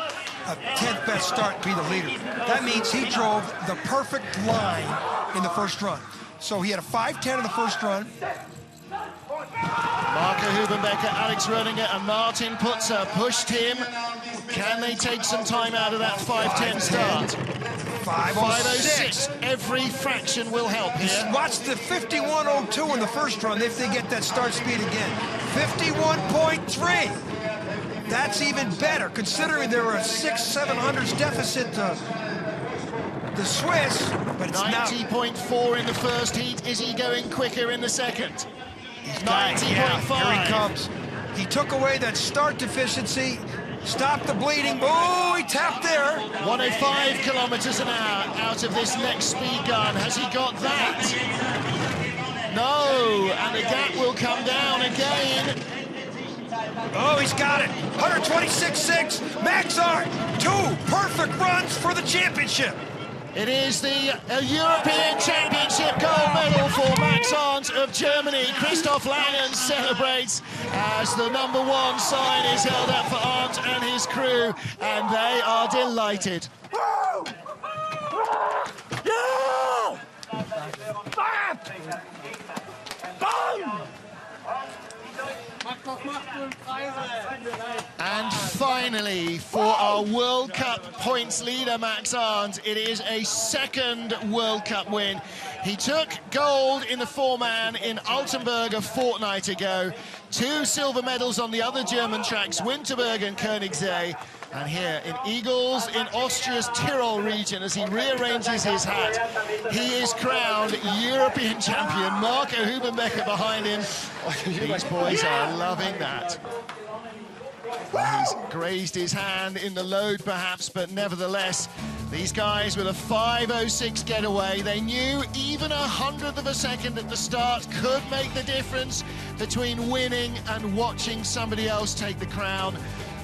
a 10th best start to be the leader. That means he drove the perfect line in the first run. So he had a 5:10 in the first run. Marco Hubenbecker, Alex Rödinger, and Martin Putzer pushed him. Can they take some time out of that 5:10 start? 5:06. Every fraction will help here. Watch the 51:02 in the first run if they get that start speed again. 51.3. That's even better, considering there were a 600-700 deficit to the Swiss. But it's 90.4 in the first heat. Is he going quicker in the second? 90.5. Here he comes. He took away that start deficiency. Stop the bleeding. Oh, he tapped there. 105 kilometers an hour out of this next speed gun. Has he got that? No, and the gap will come down again. Oh, he's got it. 126.6. Max Arndt. 2 perfect runs for the championship. It is the European Championship gold medal for Max Arndt of Germany. Christoph Langen celebrates as the #1 sign is held up for Arndt and his crew, and they are delighted. And finally, finally, for our World Cup points leader, Max Arndt, it is a second World Cup win. He took gold in the 4-man in Altenburg a fortnight ago. 2 silver medals on the other German tracks, Winterberg and Koenigsee. And here in Igls, in Austria's Tyrol region, as he rearranges his hat, he is crowned European champion. Marco Hubenbecker behind him. These boys are loving that. Well, he's grazed his hand in the load, perhaps, but nevertheless, these guys with a 5:06 getaway, they knew even 100th of a second at the start could make the difference between winning and watching somebody else take the crown.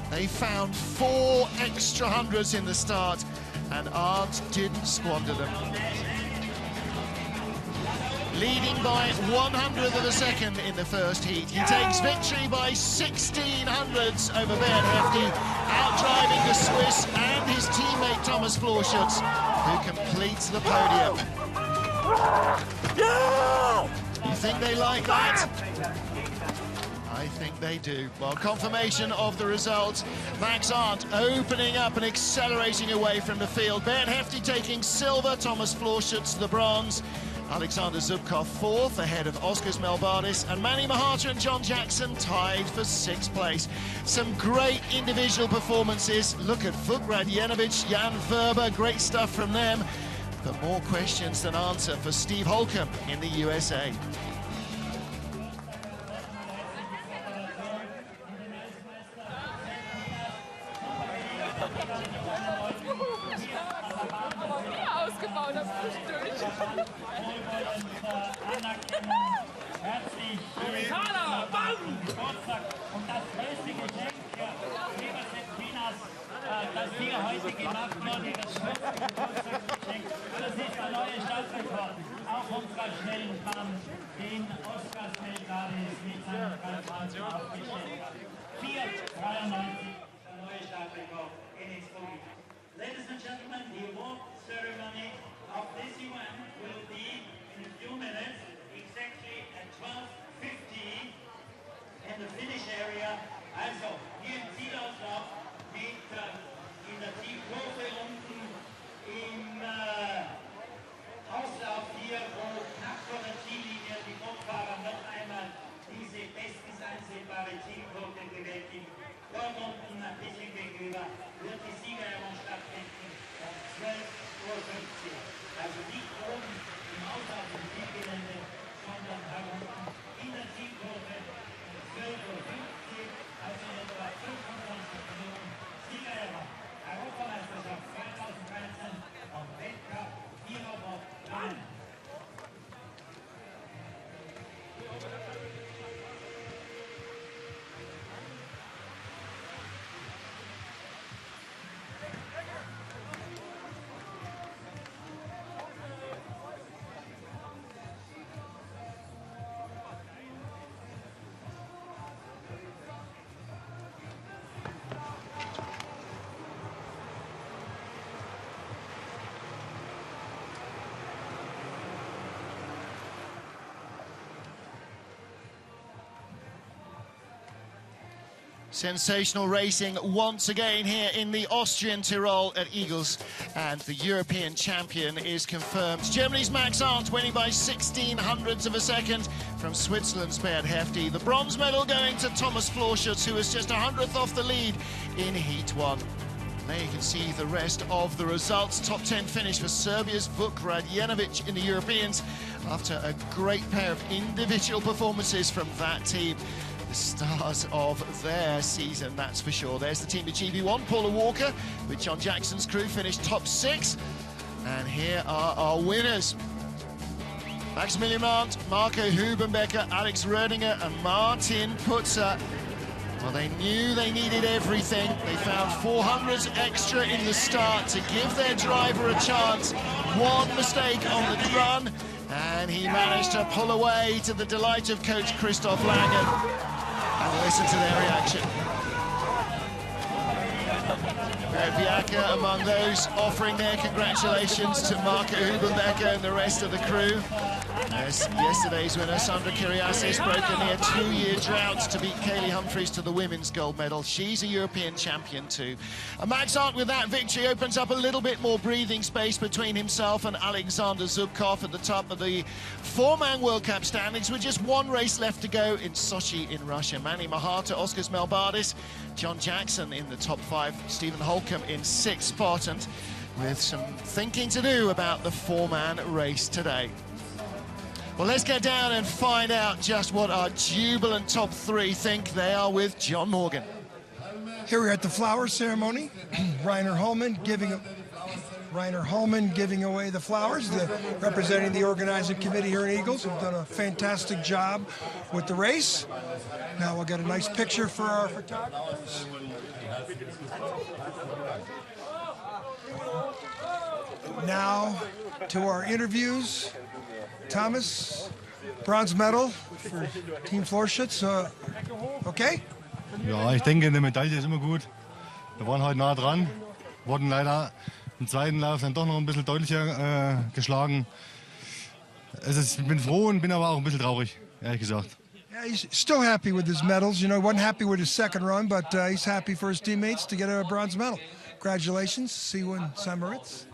They found 4 extra hundreds in the start, and Arndt didn't squander them. Leading by 100th of a second in the first heat, he takes victory by 16 hundredths over Bernd Hefty, outdriving the Swiss and his teammate Thomas Florschutz, who completes the podium. You think they like that? I think they do. Well, confirmation of the results. Max Arndt opening up and accelerating away from the field. Bernd Hefty taking silver, Thomas Florschutz the bronze. Alexander Zubkov 4th, ahead of Oskars Melbardis, and Manny Mahata and John Jackson tied for 6th place. Some great individual performances. Look at Vuk Radjenovic, Jan Verber, great stuff from them. But more questions than answer for Steve Holcomb in the USA. Das hier heute gemacht wurde, das Geburtstagsgeschenk, das ist der neue Stadtrekord, auch unserer schnellen Bahn, den Oskars Melbardis mit seinem Kalthalten aufgestellt hat. 4:93, der neue Stadtrekord in Expo. Ladies and gentlemen, the award ceremony of this event will be in a few minutes, exactly at 12:50 in the finish area. Also, hier im Zielauslauf mit in der Zielkurve unten im Auslauf hier, wo knapp vor der Ziellinie die Kopffahrer noch einmal diese bestens einsehbare Zielkurve bewältigen. Dort unten ein bisschen gegenüber wird die Siegerehrung stattfinden um 12:50 Uhr. Also nicht oben im Auslauf im Zielgelände, sondern da unten in der Zielkurve um 12:50 Uhr, also in etwa 25 Minuten. Siegerehrung, Europameisterschaft 2013 und Weltcup 4x3. Sensational racing once again here in the Austrian Tyrol at Igls, and the European champion is confirmed. Germany's Max Arndt winning by 16 hundredths of a second from Switzerland's Bernd Hefty. The bronze medal going to Thomas Florschutz, who was just 100th off the lead in Heat 1. There you can see the rest of the results. Top 10 finish for Serbia's Vuk Radjenovic in the Europeans after a great pair of individual performances from that team. The stars of their season, that's for sure. There's the team at GB1. Paula Walker with John Jackson's crew finished top 6. And here are our winners. Maximilian Arndt, Marco Hubenbecker, Alex Rödinger and Martin Putzer. Well, they knew they needed everything. They found 400s extra in the start to give their driver a chance. One mistake on the run, and he managed to pull away, to the delight of coach Christoph Langen. And listen to their reaction. Viaka among those offering their congratulations to Marco Hubenbecker and the rest of the crew. As yesterday's winner, Sandra Kyriasis, broke a near 2-year drought to beat Kaylee Humphries to the women's gold medal. She's a European champion too. And Max Arndt, with that victory, opens up a little bit more breathing space between himself and Alexander Zubkov at the top of the 4-man World Cup standings, with just one race left to go in Sochi in Russia. Manny Mahata, Oskars Melbardis, John Jackson in the top 5, Stephen Holcomb in 6th spot, and with some thinking to do about the 4-man race today. Well, let's get down and find out just what our jubilant top 3 think. They are with John Morgan. Here we're at the flower ceremony. Rainer Holman giving away the flowers, representing the organizing committee here in Igls, who've done a fantastic job with the race. Now we'll get a nice picture for our photographers. Now to our interviews. Thomas, bronze medal for Team Florschütz. Okay? Ja, ich denke, eine Medaille ist immer gut. Wir waren heute nah dran, wurden leider im zweiten Lauf dann doch noch ein bisschen deutlicher geschlagen. Ich bin froh und bin aber auch ein bisschen traurig, ehrlich gesagt. Yeah, he's still happy with his medals. You know, he wasn't happy with his second run, but he's happy for his teammates to get a bronze medal. Congratulations, see you in Samaritz.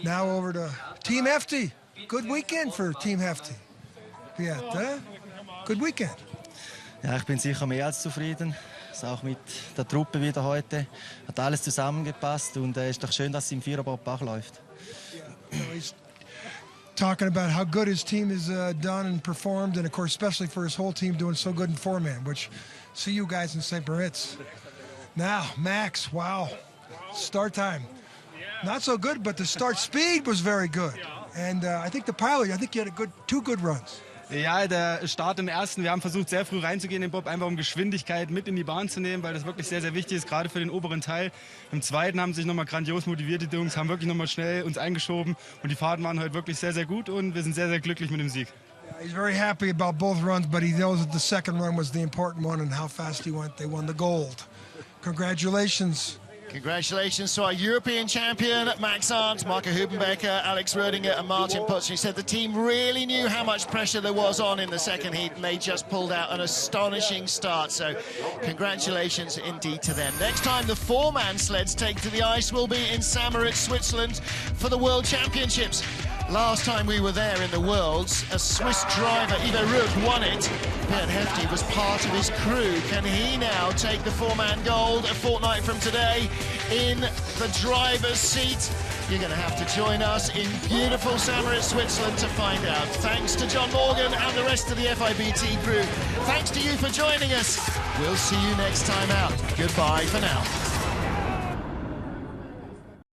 Now over to Team Hefty. Good weekend for Team Hefty. Yeah, good weekend. Ja, ich bin sicher mehr als zufrieden. Auch mit der Truppe wieder heute. Hat alles zusammengepasst und es ist doch schön, dass es im Viererbob auch läuft. He's talking about how good his team has done and performed, and of course, especially for his whole team doing so good in 4-man, which see you guys in St. Moritz. Now, Max, wow, start time. Not so good, but the start speed was very good. And I think the pilot, you had two good runs. Ja, der Start im ersten, wir haben versucht, sehr früh reinzugehen in den Bob, einfach um Geschwindigkeit mit in die Bahn zu nehmen, weil das wirklich sehr, sehr wichtig ist, gerade für den oberen Teil. Im zweiten haben sich nochmal grandios motiviert, die Jungs haben wirklich nochmal schnell uns eingeschoben und die Fahrten waren heute wirklich sehr, sehr gut und wir sind sehr, sehr glücklich mit dem Sieg. He's very happy about both runs, but he knows that the second run was the important one and how fast he went. They won the gold. Congratulations. Congratulations to our European champion, Max Arndt, Marco Hubenbecker, Alex Rödinger and Martin Putz. He said the team really knew how much pressure there was on in the second heat, and they just pulled out an astonishing start. So congratulations indeed to them. Next time the 4-man sleds take to the ice will be in Samaritz, Switzerland for the World Championships. Last time we were there in the Worlds, a Swiss driver, Ivo Ruck, won it. Bert Hefty was part of his crew. Can he now take the 4-man gold a fortnight from today in the driver's seat? You're going to have to join us in beautiful Samaritz, Switzerland to find out. Thanks to John Morgan and the rest of the FIBT crew. Thanks to you for joining us. We'll see you next time out. Goodbye for now.